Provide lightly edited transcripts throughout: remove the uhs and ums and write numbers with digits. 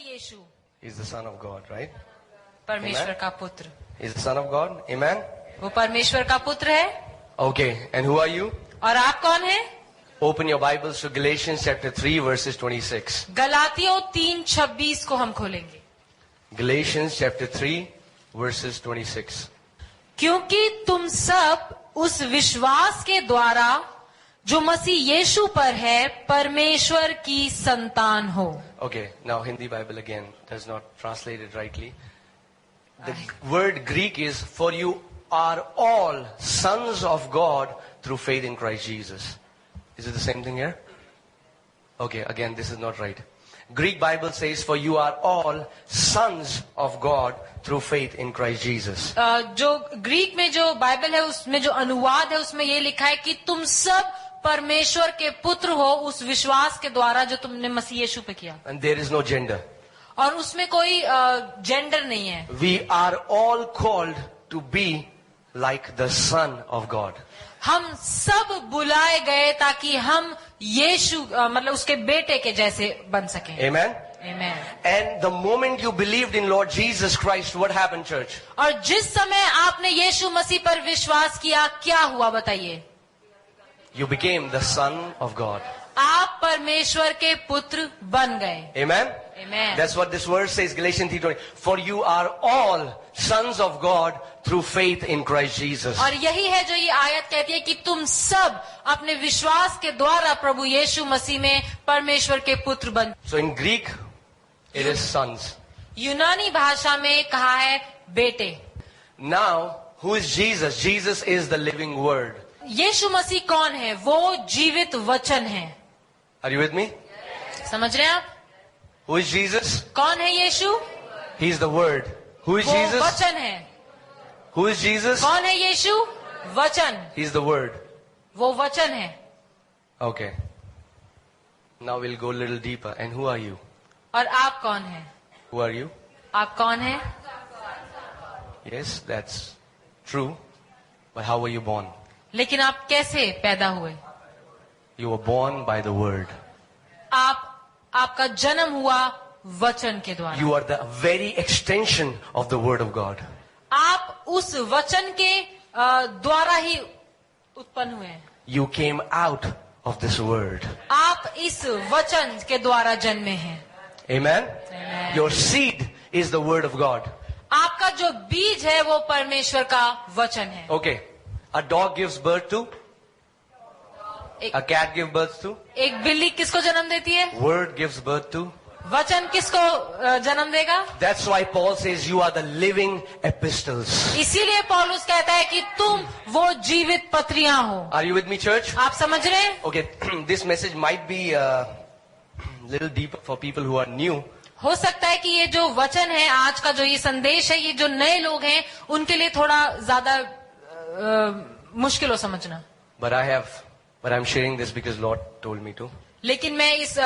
Yeshu? He's the Son of God, right? परमेश्वर का पुत्र. He's the Son of God. Amen? वो परमेश्वर का पुत्र है. Okay, and who are you? और आप कौन हैं? Open your Bibles to Galatians chapter 3 verses 26. गलातियों 3:26 को हम खोलेंगे. Galatians chapter 3 verses 26. क्योंकि तुम सब उस विश्वास के द्वारा जो मसीह यीशु पर है परमेश्वर की संतान हो. Okay, now Hindi Bible again does not translate it rightly. The word Greek is, for you are all sons of God through faith in Christ Jesus. Is it the same thing here? Okay, again this is not right. Greek Bible says, for you are all sons of God through faith in Christ Jesus. जो Greek में जो Bible है उसमें जो अनुवाद है उसमें ये लिखा है कि तुम सब परमेश्वर के पुत्र हो उस विश्वास के द्वारा जो तुमने मसीह यीशु पे किया. And there is no gender. और उसमें कोई जेंडर नहीं है. We are all called to be like the Son of God. हम सब बुलाए गए ताकि हम यीशु मतलब उसके बेटे के जैसे बन सकें. Amen? Amen. And the moment you believed in Lord Jesus Christ, what happened, church? और जिस समय आपने यीशु मसीह पर विश्वास किया क्या हुआ बताइए? You became the Son of God. आप परमेश्वर के पुत्र बन गए. Amen? Amen. That's what this verse says, Galatians 3:20. For you are all sons of God through faith in Christ Jesus. और यही है जो ये आयत कहती है कि तुम सब अपने विश्वास के द्वारा प्रभु यीशु मसीह में परमेश्वर के पुत्र बन. So in Greek, it is sons. यूनानी भाषा में कहा है बेटे. Now, who is Jesus? Jesus is the living word. यीशु मसीह कौन है? वो जीवित वचन है. Are you with me? समझ रहे हैं आप? Who is Jesus? कौन है यीशु? He is the word. Who is वो Jesus? वचन है. Who is Jesus? कौन है यीशु? वचन. He is the word. वो वचन है. Okay. Now we'll go a little deeper. And who are you? और आप कौन हैं? Who are you? आप कौन हैं? Yes, that's true. But how were you born? लेकिन आप कैसे पैदा हुए? You were born by the word. आपका जन्म हुआ वचन के द्वारा. You are the very extension of the word of God. आप उस वचन के द्वारा ही उत्पन्न हुए हैं. You came out of this word. आप इस वचन के द्वारा जन्मे हैं. Amen? Amen. Your seed is the word of God. आपका जो बीज है वो परमेश्वर का वचन है. Okay. A dog gives birth to? A cat gives birth to? एक बिल्ली किसको जन्म देती है? Word gives birth to? वचन किसको जन्म देगा? That's why Paul says you are the living epistles. इसीलिए पौलुस कहता है कि तुम वो जीवित पत्रियां हो. Are you with me, church? आप समझ रहे हैं? Okay, this message might be a little deeper for people who are new. हो सकता है कि ये जो वचन है आज का जो ये संदेश है ये जो नए लोग हैं उनके लिए थोड़ा ज्यादा मुश्किल हो समझना. But I'm sharing this because Lord told me to. लेकिन मैं इस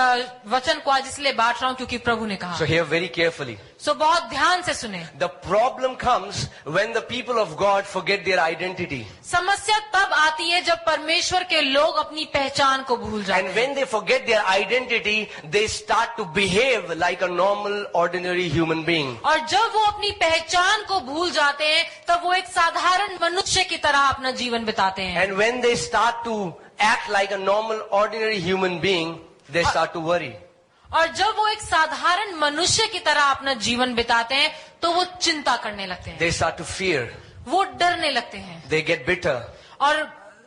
वचन को आज इसलिए बांट रहा हूँ क्योंकि प्रभु ने कहा. So hear very carefully. So बहुत ध्यान से सुने. The problem comes when the people of God forget their identity. समस्या तब आती है जब परमेश्वर के लोग अपनी पहचान को भूल जाते हैं. And when they forget their identity, they start to behave like a normal, ordinary human being. और जब वो अपनी पहचान को भूल जाते हैं तब वो एक साधारण मनुष्य की तरह अपना जीवन बिताते हैं. And when they start to act like a normal, ordinary human being, they start to worry. और जब वो एक साधारण मनुष्य की तरह अपना जीवन बिताते हैं तो वो चिंता करने लगते हैं. They start to fear. वो डरने लगते हैं. They get bitter. और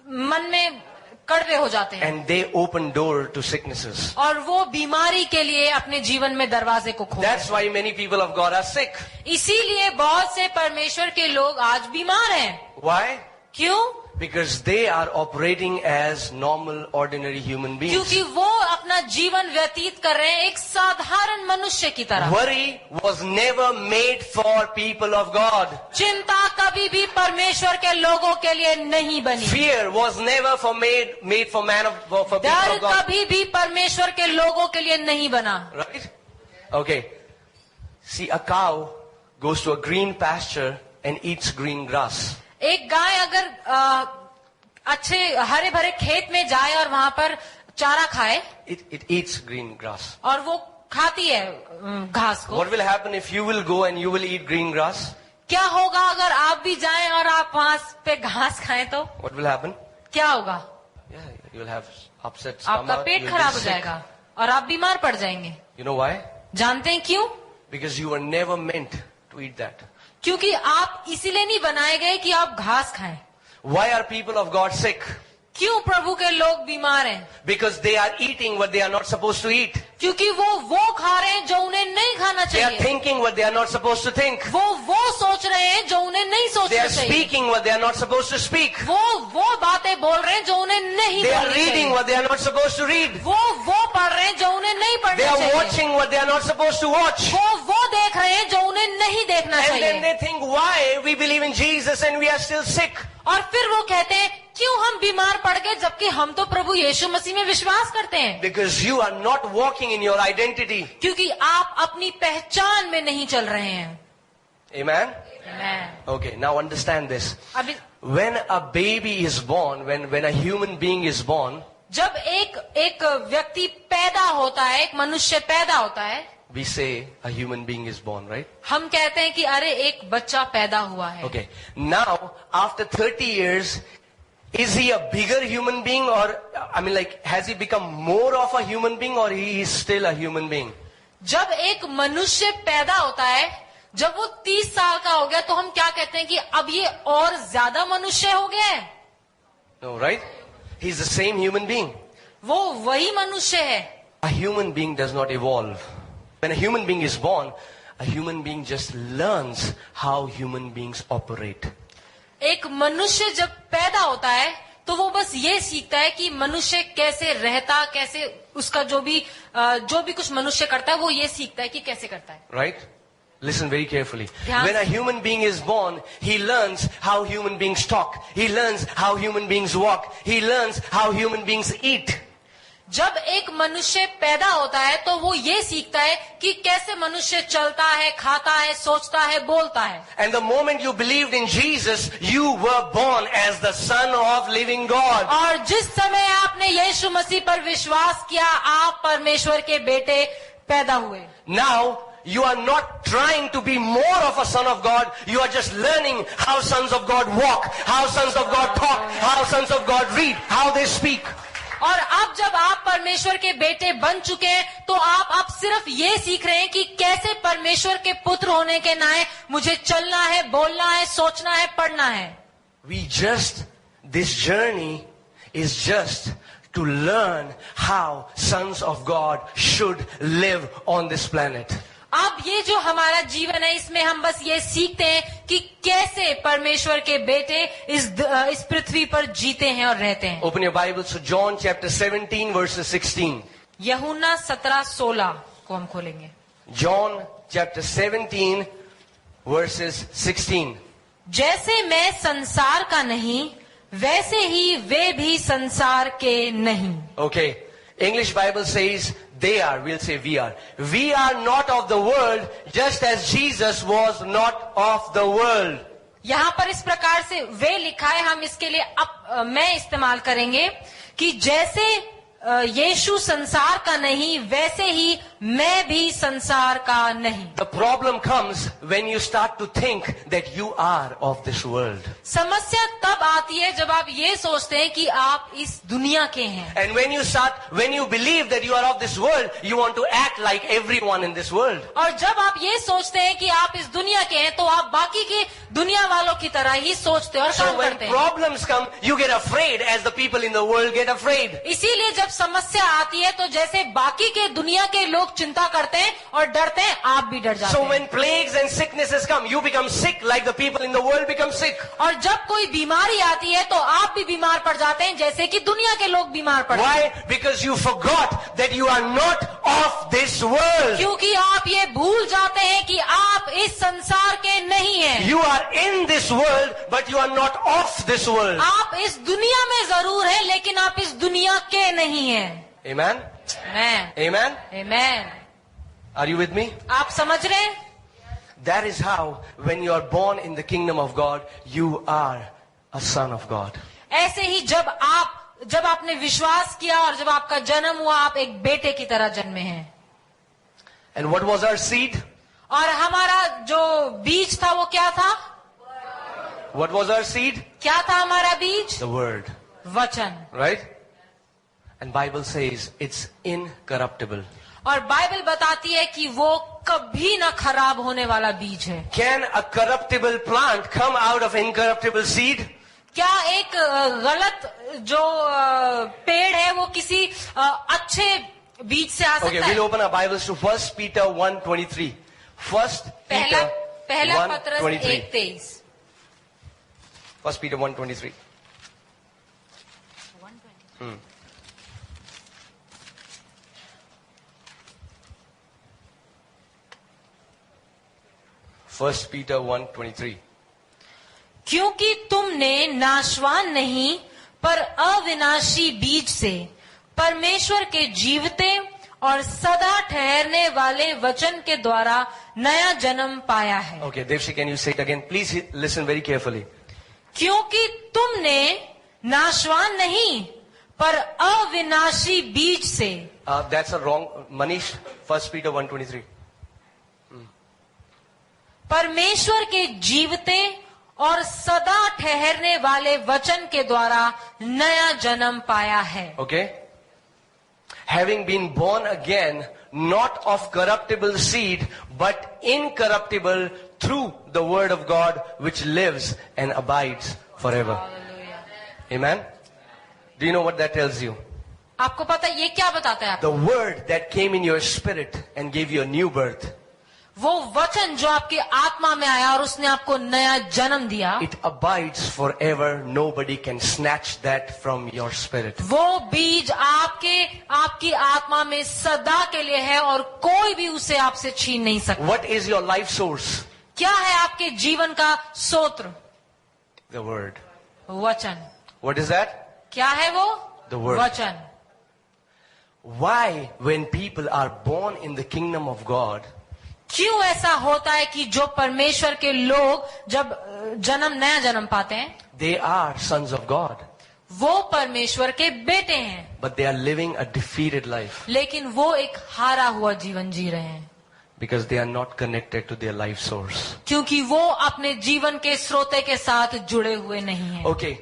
मन में कड़वे हो जाते हैं. And they open door to sicknesses. और वो बीमारी के लिए अपने जीवन में दरवाजे को खोलते हैं. That's why many people of God are sick. इसीलिए बहुत से परमेश्वर के लोग आज बीमार हैं. Why? क्यों? Because they are operating as normal, ordinary human beings. क्योंकि वो अपना जीवन व्यतीत कर रहे हैं एक साधारण मनुष्य की तरह. Worry was never made for people of God. चिंता कभी भी परमेश्वर के लोगों के लिए नहीं बनी. Fear was never made for people डर of God. कभी भी परमेश्वर के लोगों के लिए नहीं बना. Right? Okay. See, a cow goes to a green pasture and eats green grass. एक गाय अगर अच्छे हरे भरे खेत में जाए और वहां पर चारा खाए, It eats green grass. और वो खाती है घास को। What will happen if you will go and you will eat green grass? क्या होगा अगर आप भी जाएं और आप वहां पे घास खाएं तो What will happen? क्या होगा? Yeah, you will have upset आपका stomach. पेट you'll खराब be हो sick. जाएगा और आप बीमार पड़ जाएंगे। You know why? जानते हैं क्यों? Because you were never meant to eat that. क्योंकि आप इसीलिए नहीं बनाए गए कि आप घास खाएं। Why are people of God sick? क्यों प्रभु के लोग बीमार हैं? Because they are eating what they are not supposed to eat. क्योंकि वो खा रहे हैं जो उन्हें नहीं खाना They are चाहिए। thinking what they are not supposed to think. वो सोच रहे हैं जो उन्हें नहीं They सोचना are चाहिए। speaking what they are not supposed to speak. वो बातें बोल रहे हैं जो उन्हें नहीं They are बोलनी reading चाहिए। what they are not supposed to read. वो पढ़ रहे हैं जो उन्हें नहीं They पढ़ना are चाहिए। watching what they are not supposed to watch. वो देख रहे हैं जो उन्हें नहीं देखना And then चाहिए। they think, why we believe in Jesus and we are still sick? और फिर वो कहते हैं क्यों हम बीमार पड़ गए जबकि हम तो प्रभु यीशु मसीह में विश्वास करते हैं। Because you are not walking in your identity. क्योंकि आप अपनी पहचान में नहीं चल रहे हैं। Amen? Amen. Okay, now understand this. अभी When a baby is born, when a human being is born, जब एक व्यक्ति पैदा होता है, एक मनुष्य पैदा होता है, we say a human being is born, right? हम कहते हैं कि अरे एक बच्चा पैदा हुआ है। Okay. Now, after 30 years, is he a bigger human being or, I mean like, has he become more of a human being or he is still a human being? जब एक मनुष्य पैदा होता है, जब वो 30 साल का हो गया तो हम क्या कहते हैं कि अब ये और ज्यादा मनुष्य हो गया है? No, right? He's the same human being. वो वही मनुष्य है। A human being does not evolve. When a human being is born, a human being just learns how human beings operate. एक मनुष्य जब पैदा होता है तो वो बस ये सीखता है कि मनुष्य कैसे रहता, कैसे उसका जो भी कुछ मनुष्य करता है वो ये सीखता है कि कैसे करता है। Right? Listen very carefully. Yeah. When a human being is born, he learns how human beings talk. He learns how human beings walk. He learns how human beings eat. जब एक मनुष्य पैदा होता है तो वो ये सीखता है कि कैसे मनुष्य चलता है, खाता है, सोचता है, बोलता है। And the moment you believed in Jesus, you were born as the Son of living God. और जिस समय आपने यीशु मसीह पर विश्वास किया, आप परमेश्वर के बेटे पैदा हुए। Now, you are not trying to be more of a son of God. You are just learning how sons of God walk, how sons of God talk, how sons of God read, how they speak. और अब जब आप परमेश्वर के बेटे बन चुके हैं तो आप सिर्फ ये सीख रहे हैं कि कैसे परमेश्वर के पुत्र होने के नाते मुझे चलना है, बोलना है, सोचना है, पढ़ना है। This journey is just to learn how sons of God should live on this planet. अब ये जो हमारा जीवन है इसमें हम बस ये सीखते हैं कि कैसे परमेश्वर के बेटे इस पृथ्वी पर जीते हैं और रहते हैं। Open your Bibles to John chapter 17 verses 16. यूहन्ना 17:16 को हम खोलेंगे। John chapter 17 verses 16. जैसे मैं संसार का नहीं वैसे ही वे भी संसार के नहीं। Okay. English Bible says they are, we'll say we are. We are not of the world just as Jesus was not of the world. यहाँ पर इस प्रकार से वे लिखा है, हम इसके लिए मैं इस्तेमाल करेंगे कि जैसे यीशु संसार का नहीं वैसे ही मैं भी संसार का नहीं। The problem comes when you start to think that you are of this world. समस्या तब आती है जब आप ये सोचते हैं कि आप इस दुनिया के हैं। And when you believe that you are of this world, you want to act like everyone in this world. और जब आप ये सोचते हैं कि आप इस दुनिया के हैं तो आप बाकी की दुनिया वालों की तरह ही सोचते और So काम when करते हैं। problems come, you get afraid as the people in the world get afraid. इसीलिए जब समस्या आती है तो जैसे बाकी के दुनिया के लोग चिंता करते हैं और डरते हैं, आप भी डर जाते So हैं। when plagues and sicknesses come, you become sick like the people in the world become sick. और जब कोई बीमारी आती है तो आप भी बीमार पड़ जाते हैं जैसे कि दुनिया के लोग बीमार पड़ते हैं। Why? Because you forgot that you are not of this world. क्योंकि आप ये भूल जाते हैं कि आप इस संसार के नहीं हैं। You are in this world, but you are not of this world. आप इस दुनिया में जरूर हैं लेकिन आप इस दुनिया के नहीं हैं। Amen? Amen? Amen. Are you with me? आप समझ रहे हैं? That is how, when you are born in the kingdom of God, you are a son of God. ऐसे ही जब आपने विश्वास किया और जब आपका जन्म हुआ आप एक बेटे की तरह जन्मे हैं। And what was our seed? और हमारा जो बीज था वो क्या था? What was our seed? क्या था हमारा बीज? The word. वचन. Right? And Bible says it's incorruptible. और बाइबल बताती है कि वो कभी ना खराब होने वाला बीज है. Can a corruptible plant come out of incorruptible seed? क्या एक गलत जो पेड़ है वो किसी अच्छे बीज से आ सकता Okay, है? we'll open our Bibles to 1 Peter 1:23. 1 Peter पहला पत्रस 1:23. 1:23. 1 Peter 1:23. 1 Peter 1:23. क्योंकि तुमने नाशवान नहीं पर अविनाशी बीज से परमेश्वर के जीवते और सदा ठहरने वाले वचन के द्वारा नया जन्म पाया है. Okay, Devshi, can you say it again? Please listen very carefully. क्योंकि तुमने नाशवान नहीं पर अविनाशी बीज से. That's a wrong, Manish. 1 Peter 1:23. परमेश्वर के जीवते और सदा ठहरने वाले वचन के द्वारा नया जन्म पाया है. Okay? Having been born again, not of corruptible seed, but incorruptible through the word of God, which lives and abides forever. Amen? Do you know what that tells you? आपको पता है ये क्या बताता है? The word that came in your spirit and gave you a new birth. वो वचन जो आपकी आत्मा में आया और उसने आपको नया जन्म दिया. It abides forever. Nobody can snatch that from your spirit. वो बीज आपकी आत्मा में सदा के लिए है और कोई भी उसे आपसे छीन नहीं सकता. What is your life source? क्या है आपके जीवन का स्रोत? The word. वचन. What is that? क्या है वो? The word. वचन. Why, when people are born in the kingdom of God, क्यों ऐसा होता है कि जो परमेश्वर के लोग जब नया जन्म पाते हैं, they are sons of God, वो परमेश्वर के बेटे हैं, but they are living a defeated life लेकिन वो एक हारा हुआ जीवन जी रहे हैं because they are not connected to their life source. क्योंकि वो अपने जीवन के स्रोते के साथ जुड़े हुए नहीं हैं. Okay,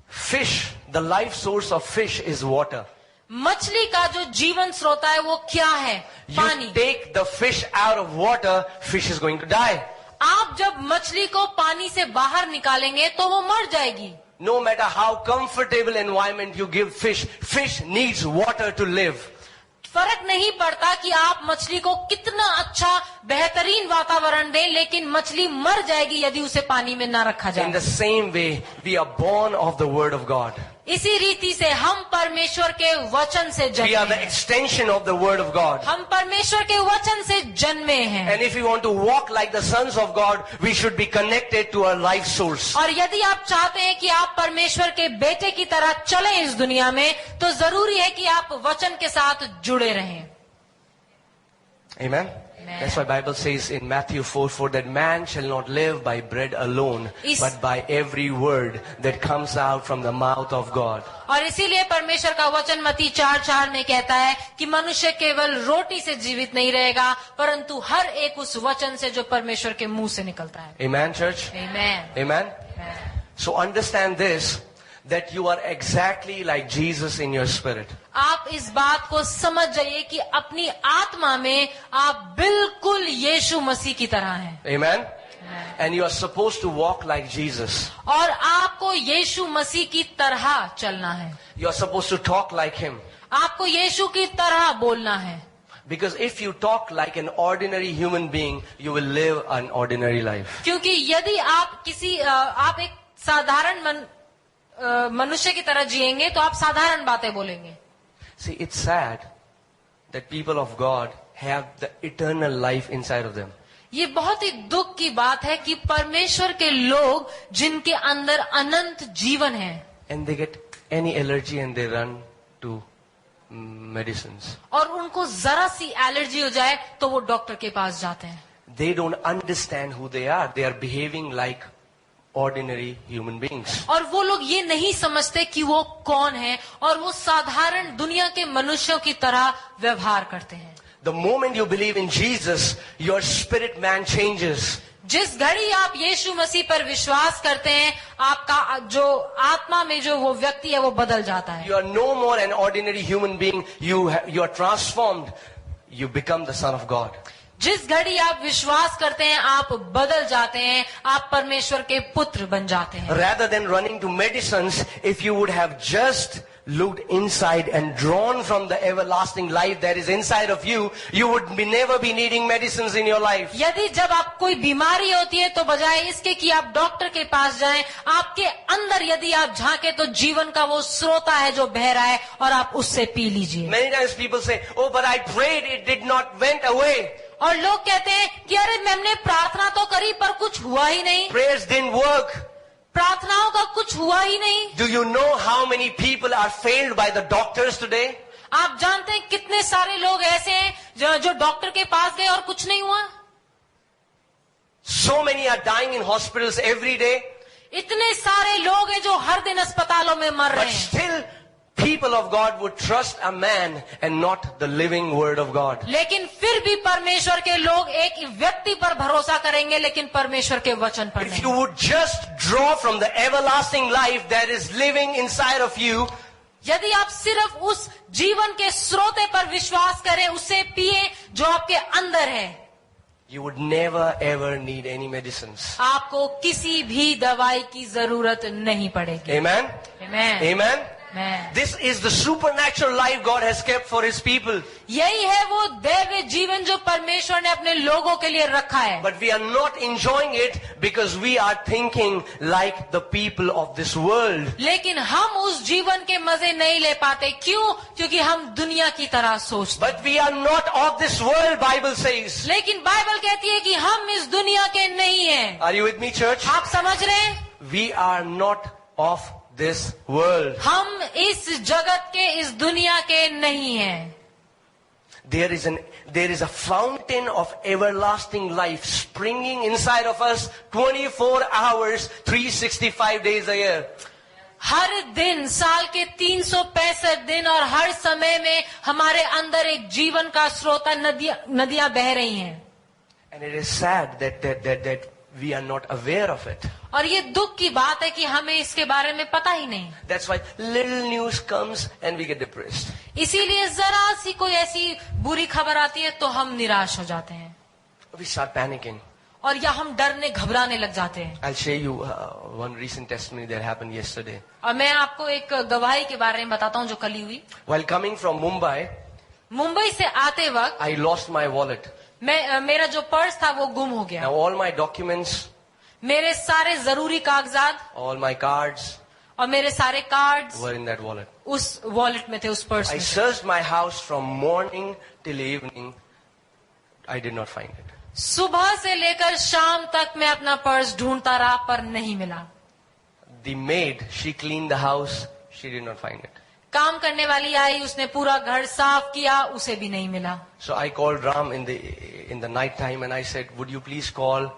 fish, the life source of fish is water. मछली का जो जीवन स्रोत है वो क्या है? पानी. You take the fish out of water, fish is going to die. आप जब मछली को पानी से बाहर निकालेंगे तो वो मर जाएगी. No matter how comfortable environment you give fish, fish needs water to live. फर्क नहीं पड़ता कि आप मछली को कितना अच्छा बेहतरीन वातावरण दें, लेकिन मछली मर जाएगी यदि उसे पानी में ना रखा In the जाए. same way, we are born of the word of God. इसी रीति से हम परमेश्वर के वचन से We are जन्मे the हैं. extension of the word of God. हम परमेश्वर के वचन से जन्मे हैं. And if we want to walk like the sons of God, we should be connected to our life source. और यदि आप चाहते हैं कि आप परमेश्वर के बेटे की तरह चलें इस दुनिया में, तो जरूरी है कि आप वचन के साथ जुड़े रहें. Amen? That's why Bible says in Matthew 4:4 that man shall not live by bread alone, but by every word that comes out from the mouth of God. और इसीलिए परमेश्वर का वचन मत्ती 4:4 में कहता है कि मनुष्य केवल रोटी से जीवित नहीं रहेगा, परंतु हर एक उस वचन से जो परमेश्वर के मुंह से निकलता है. Amen, church? Amen. Amen? So understand this, that you are exactly like Jesus in your spirit. आप इस बात को समझ जाइए कि अपनी आत्मा में आप बिल्कुल यीशु मसीह की तरह हैं. Amen? And you are supposed to walk like Jesus. और आपको यीशु मसीह की तरह चलना है. You are supposed to talk like Him. आपको यीशु की तरह बोलना है. Because if you talk like an ordinary human being, you will live an ordinary life. क्योंकि यदि आप एक साधारण मनुष्य की तरह जिएंगे तो आप साधारण बातें बोलेंगे. See, it's sad that people of God have the eternal life inside of them. ये बहुत ही दुख की बात है कि परमेश्वर के लोग जिनके अंदर अनंत जीवन है, And they get any allergy and they run to medicines. और उनको जरा सी एलर्जी हो जाए तो वो डॉक्टर के पास जाते हैं. They don't understand who they are. They are behaving like ordinary human beings. और वो लोग ये नहीं समझते कि वो कौन है, और वो साधारण दुनिया के मनुष्यों की तरह व्यवहार करते हैं. The moment you believe in Jesus, your spirit man changes. जिस घड़ी आप यीशु मसीह पर विश्वास करते हैं, आपका जो आत्मा में जो वो व्यक्ति है वो बदल जाता है. You are no more an ordinary human being. You are transformed. You become the Son of God. जिस घड़ी आप विश्वास करते हैं, आप बदल जाते हैं, आप परमेश्वर के पुत्र बन जाते हैं. Rather than running to medicines, if you would have just looked inside and drawn from the everlasting life that is inside of you, you would never be needing medicines in your life. यदि जब आप कोई बीमारी होती है तो बजाय इसके कि आप डॉक्टर के पास जाएं, आपके अंदर यदि आप झांके तो जीवन का वो स्रोता है जो बह रहा है और आप उससे पी लीजिए. Many times people say, oh, but I prayed, it did not went away. और लोग कहते हैं कि अरे मैंने प्रार्थना तो करी पर कुछ हुआ ही नहीं. Prayers didn't work. प्रार्थनाओं का कुछ हुआ ही नहीं. Do you know how many people are failed by the doctors today? आप जानते हैं कितने सारे लोग ऐसे हैं जो डॉक्टर के पास गए और कुछ नहीं हुआ. So many are dying in hospitals every day. इतने सारे लोग हैं जो हर दिन अस्पतालों में मर रहे But हैं. still, people of God would trust a man and not the living word of God. लेकिन फिर भी परमेश्वर के लोग एक व्यक्ति पर भरोसा करेंगे, लेकिन परमेश्वर के वचन पर If नहीं. you would just draw from the everlasting life that is living inside of you, यदि आप सिर्फ उस जीवन के स्रोते पर विश्वास करें, उससे पिए जो आपके अंदर है, you would never ever need any medicines. आपको किसी भी दवाई की जरूरत नहीं पड़ेगी. Amen? Amen. Amen? Amen. This is the supernatural life God has kept for His people. यही है वो दैवीय जीवन जो परमेश्वर ने अपने लोगों के लिए रखा है. But we are not enjoying it because we are thinking like the people of this world. लेकिन हम उस जीवन के मजे नहीं ले पाते. क्यों? क्योंकि हम दुनिया की तरह सोचते हैं. But we are not of this world, Bible says. लेकिन बाइबल कहती है कि हम इस दुनिया के नहीं हैं. Are you with me, church? आप समझ रहे हैं? We are not of this world. हम इस जगत के, इस दुनिया के नहीं हैं. There is a fountain of everlasting life springing inside of us 24 hours, 365 days a year. हर दिन, साल के 365 दिन और हर समय में हमारे अंदर एक जीवन का स्रोत, नदियां बह रही हैं. And it is sad that we are not aware of it. और ये दुख की बात है कि हमें इसके बारे में पता ही नहीं. That's why little news comes and we get depressed. इसीलिए जरा सी कोई ऐसी बुरी खबर आती है तो हम निराश हो जाते हैं. We start panicking. और या हम डरने घबराने लग जाते हैं. I'll share you one recent testimony that happened yesterday. और मैं आपको एक गवाही के बारे में बताता हूँ जो कल ही हुई. While coming from Mumbai, Mumbai से आते वक्त I lost my wallet. मेरा जो पर्स था वो गुम हो गया. Now all my documents, मेरे सारे जरूरी कागजात all my cards और मेरे सारे cards were in that wallet. उस वॉलेट में थे, उस पर्स I में. searched my house from morning till evening. I did not find it. सुबह से लेकर शाम तक मैं अपना पर्स ढूंढता रहा पर नहीं मिला. The maid, she cleaned the house. She did not find it. काम करने वाली आई, उसने पूरा घर साफ किया, उसे भी नहीं मिला. So I called Ram in the night time and I said, would you please call,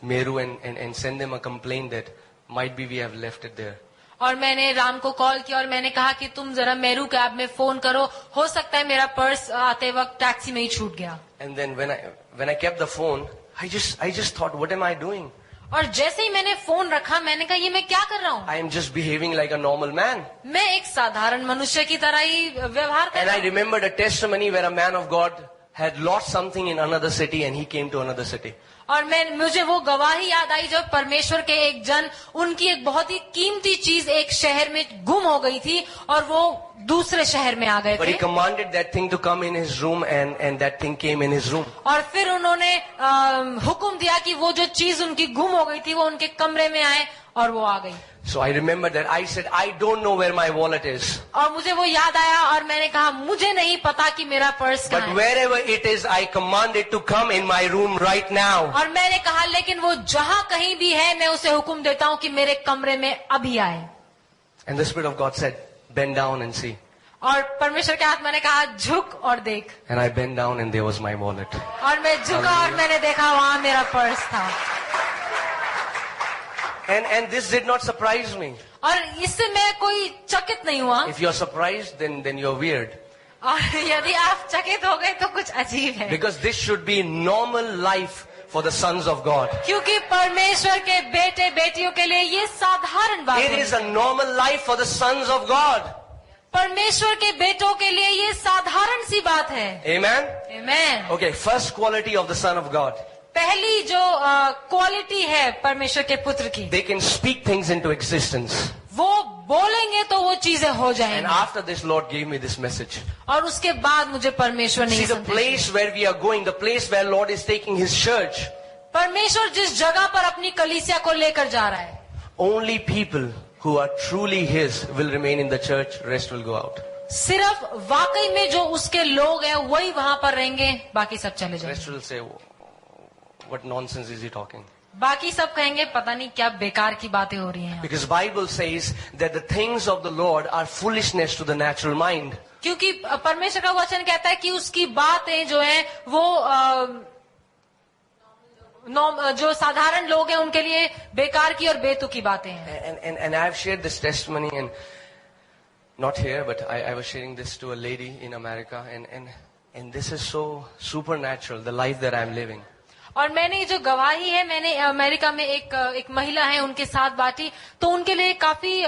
Meru and send them a complaint that might be we have left it there. और मैंने राम को कॉल किया और मैंने कहा कि तुम जरा मेरू कैब में फोन करो, हो सकता है मेरा पर्स आते वक्त टैक्सी में ही छूट गया. And then when I kept the phone, I just thought, what am I doing? और जैसे ही मैंने फोन रखा, मैंने कहा ये मैं क्या कर रहा हूँ. I am just behaving like a normal man. मैं एक साधारण मनुष्य की तरह ही व्यवहार कर And रहा I हूँ. remembered a testimony where a man of God had lost something in another city and he came to another city. और मुझे वो गवाही याद आई जब परमेश्वर के एक जन, उनकी एक बहुत ही कीमती चीज एक शहर में गुम हो गई थी और वो दूसरे शहर में आ गए But he थे. commanded that thing to come in his room and that thing came in his room. और फिर उन्होंने हुक्म दिया कि वो जो चीज उनकी गुम हो गई थी वो उनके कमरे में आए और वो आ गई. So I remember that I said, I don't know where my wallet is. और मुझे वो याद आया और मैंने कहा मुझे नहीं पता कि मेरा पर्स कहाँ But है. wherever it is, I command it to come in my room right now. और मैंने कहा लेकिन वो जहाँ कहीं भी है मैं उसे हुक्म देता हूँ कि मेरे कमरे में अभी आए. And the Spirit of God said, bend down and see. और परमेश्वर के आत्मा ने कहा झुक और देख. And I bent down and there was my wallet. और मैं झुका और मैंने देखा वहाँ मेरा पर्स था. And this did not surprise me. और इससे मैं कोई चकित नहीं हुआ. If you're surprised, then you're weird. और यदि आप चकित हो गए तो कुछ अजीब है, Because this should be normal life for the sons of God. क्योंकि परमेश्वर के बेटे बेटियों के लिए ये साधारण बात It है। is a normal life for the sons of God. परमेश्वर के बेटों के लिए ये साधारण सी बात है। Amen? Amen. Okay, first quality of the son of God. पहली जो क्वालिटी है परमेश्वर के पुत्र की, They can speak things into existence. वो बोलेंगे तो वो चीजें हो And जाएंगी। after this, Lord gave me this message. और उसके बाद मुझे परमेश्वर ने See, ये the संदेश place where we are going, the place where Lord is taking His church, दिया। परमेश्वर जिस जगह पर अपनी कलीसिया को लेकर जा रहा है, only people who are truly His will remain in the church, rest will go out. सिर्फ वाकई में जो उसके लोग हैं वही वहां पर रहेंगे, बाकी सब चले जाएंगे। Rest will say, what nonsense is he talking? बाकी सब कहेंगे पता नहीं क्या बेकार की बातें हो रही हैं। Because Bible says that the things of the Lord are foolishness to the natural mind. क्योंकि परमेश्वर का वचन कहता है कि उसकी बातें जो हैं वो जो साधारण लोग हैं उनके लिए बेकार की और बेतुकी बातें हैं। And I've shared this testimony, and not here, but I was sharing this to a lady in America, and this is so supernatural, the life that I'm living. और मैंने जो गवाही है मैंने अमेरिका में एक महिला है उनके साथ बांटी, तो उनके लिए काफी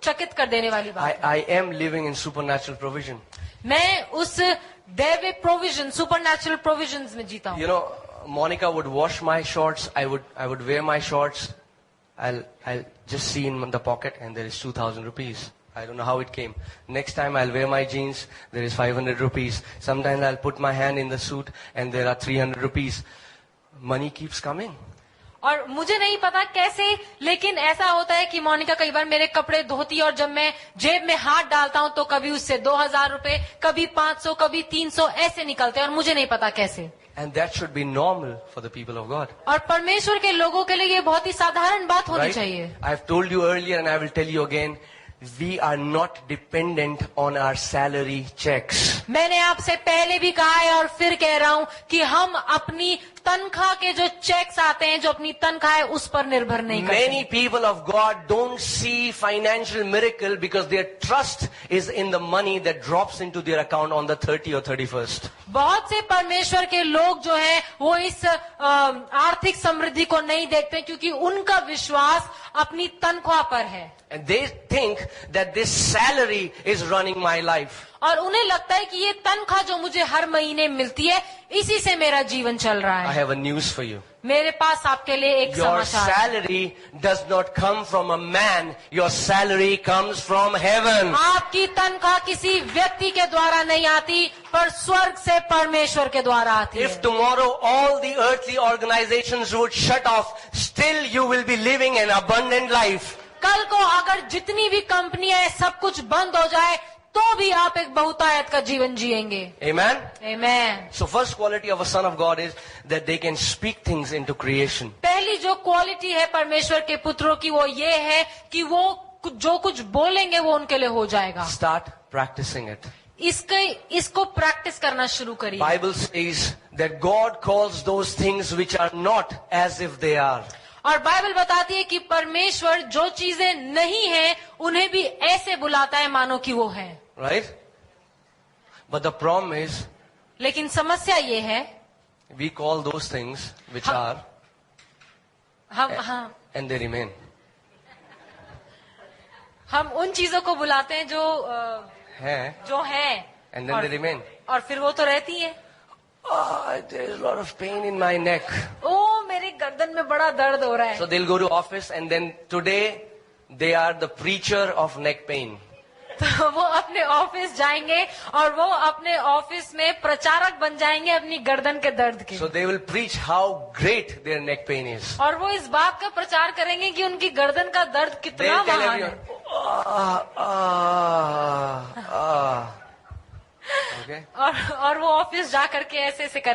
चकित कर देने वाली बात। I am living in supernatural provision. मैं उस दैवीय प्रोविजन, सुपरनैचुरल प्रोविजंस में जीता हूँ। You know, Monica would wash my shorts. I would wear my shorts. I'll just see in the pocket, and there is 2,000 rupees. I don't know how it came. Next time I'll wear my jeans. There is 500 rupees. Sometimes I'll put my hand in the suit, and there are 300 rupees. Money keeps coming. और मुझे नहीं पता कैसे, लेकिन ऐसा होता है कि मोनिका कई बार मेरे कपड़े धोती और जब मैं जेब में हाथ डालता हूँ तो कभी उससे 2,000 रुपए, कभी 500, कभी 300 ऐसे निकलते हैं और मुझे नहीं पता कैसे। And that should be normal for the people of God. और परमेश्वर के लोगों के लिए ये बहुत ही साधारण बात होनी चाहिए। I've told you earlier and I will tell you again, we are not dependent on our salary checks. मैंने आपसे पहले भी कहा है और फिर कह रहा हूँ कि हम अपनी तनख्वाह के जो चेक्स आते हैं, जो अपनी तनख्वाह है उस पर निर्भर नहीं करते। Many people of God don't see financial miracle because their trust is in the money that drops into their account on the 30 or 31st. बहुत से परमेश्वर के लोग जो हैं वो इस आर्थिक समृद्धि को नहीं देखते क्योंकि उनका विश्वास अपनी तनख्वाह पर है। And they think that this salary is running my life. और उन्हें लगता है कि ये तनख्वाह जो मुझे हर महीने मिलती है इसी से मेरा जीवन चल रहा I है। have a news for you. मेरे पास आपके लिए एक Your समाचार है। salary does not come from a man. Your salary comes from heaven. आपकी तनख्वाह किसी व्यक्ति के द्वारा नहीं आती पर स्वर्ग से परमेश्वर के द्वारा आती If है। tomorrow all the earthly organizations would shut off, still you will be living an abundant life. कल को अगर जितनी भी कंपनियां हैं सब कुछ बंद हो जाए तो भी आप एक बहुतायत का जीवन जिएंगे। Amen? Amen. So first quality of a son of God is that they can speak things into creation. पहली जो क्वालिटी है परमेश्वर के पुत्रों की वो ये है कि वो जो कुछ बोलेंगे वो उनके लिए हो जाएगा। Start practicing it. इसको प्रैक्टिस करना शुरू करिए। Bible says that God calls those things which are not as if they are. और बाइबल बताती है कि परमेश्वर जो चीजें नहीं हैं उन्हें भी ऐसे बुलाता है मानो कि वो है। Right? But the problem is, लेकिन समस्या ये है we call those things which are and they remain. हम उन चीजों को बुलाते हैं जो है And then they remain. और फिर वो तो रहती है। Oh, there is a lot of pain in my neck. ओ मेरी गर्दन में बड़ा दर्द हो रहा है। So they'll go to office and then today they are the preacher of neck pain. तो वो अपने ऑफिस जाएंगे और वो अपने ऑफिस में प्रचारक बन जाएंगे अपनी गर्दन के दर्द के। So they will preach how great their neck pain is. और वो इस बात का प्रचार करेंगे कि उनकी गर्दन का दर्द कितना They'll tell महान everyone, है। Okay? और वो ऑफिस जा करके ऐसे करेंगे।